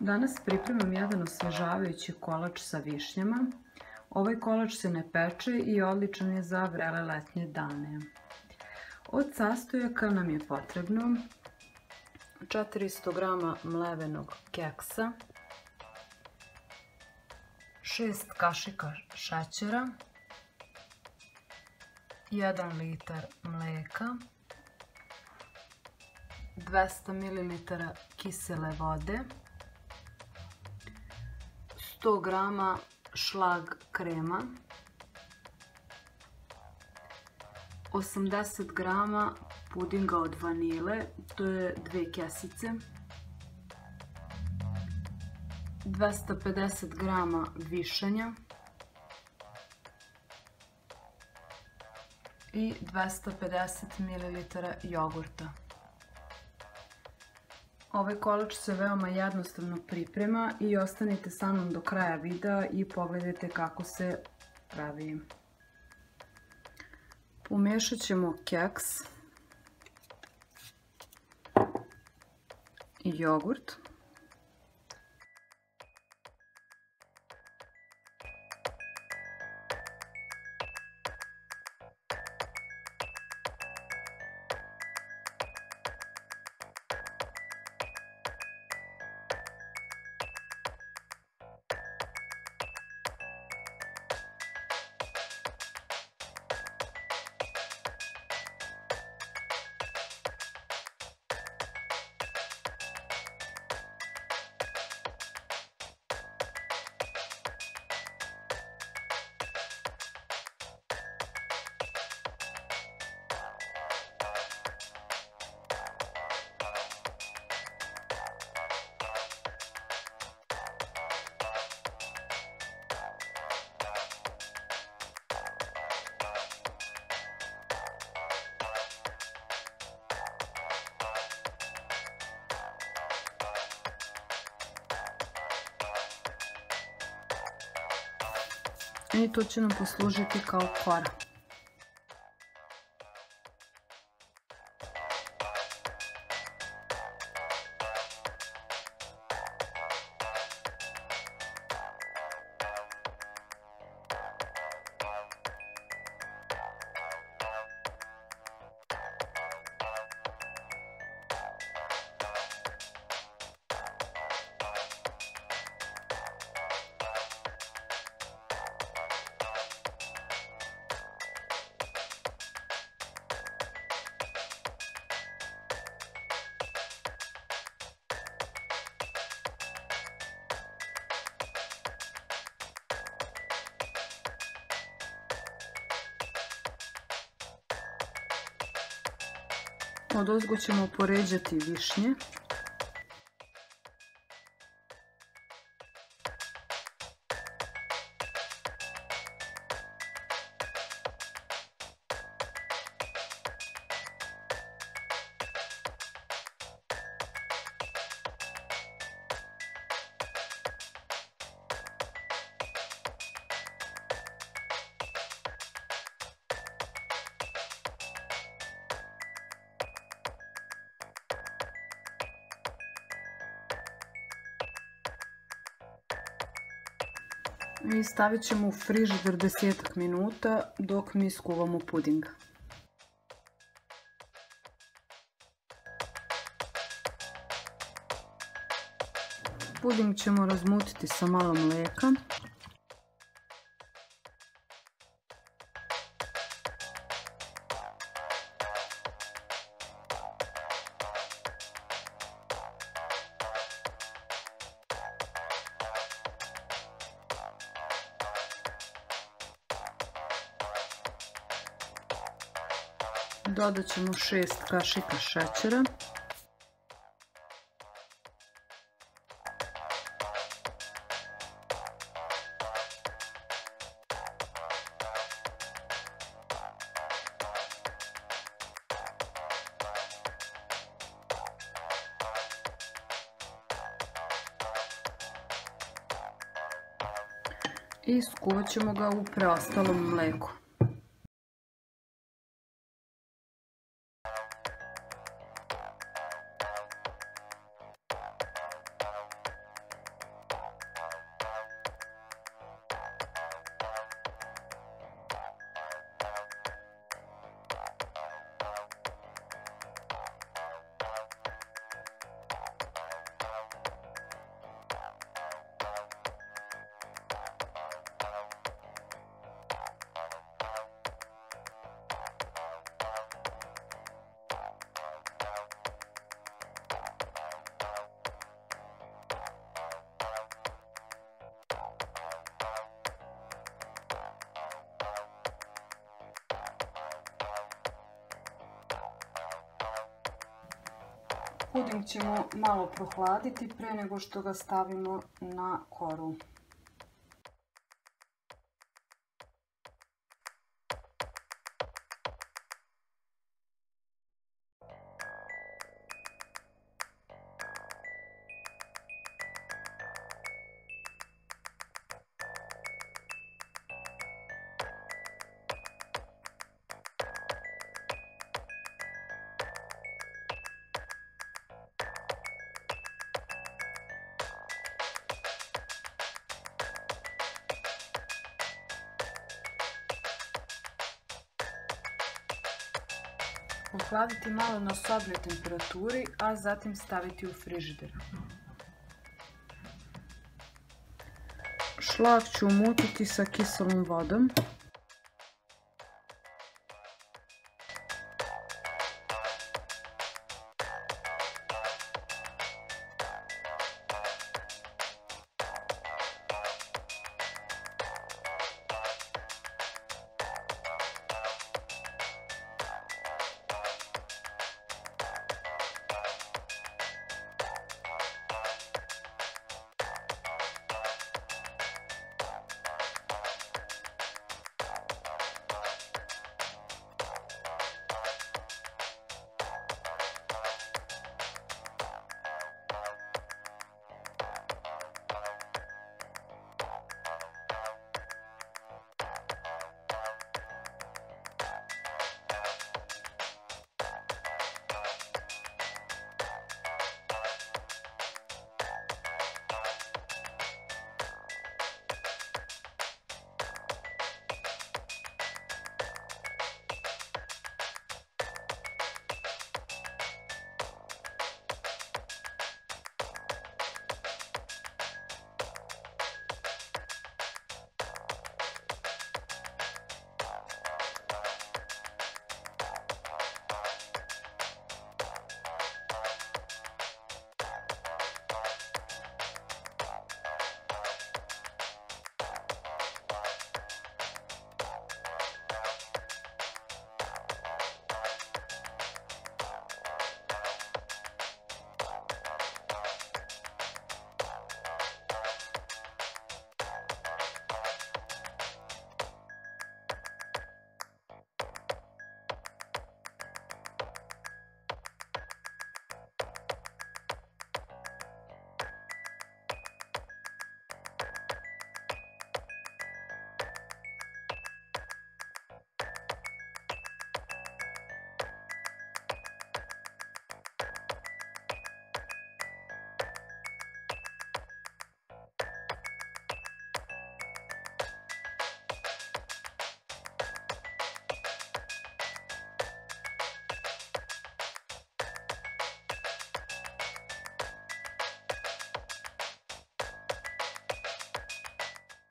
Danas pripremam jedan osvežavajući kolač sa višnjama. Ovaj kolač se ne peče i odličan je za vrele letnje dane. Od sastojaka nam je potrebno 400 g mlevenog keksa, 6 kašika šećera, 1 litar mleka, 200 ml kisele vode, 100 g šlag krema, 80 g pudinga od vanile, to je 2 kesice, 250 g višanja i 250 ml jogurta. Ovaj kolač se veoma jednostavno priprema i ostanite sa mnom do kraja videa i pogledajte kako se pravi. Pomiješat ćemo keks i jogurt. I to će nam poslužiti kao kora. Odozgo ćemo poređati višnje. I stavit ćemo u frižider 10 minuta dok mi skuvamo puding. Puding ćemo razmutiti sa malo mleka. Dodat ćemo 6 kašika šećera. I skuvat ćemo ga u preostalom mleku. Puding ćemo malo prohladiti pre nego što ga stavimo na koru. Ohladiti malo na sobnoj temperaturi, a zatim staviti u frižider. Šlag ću umutiti sa kiselom vodom.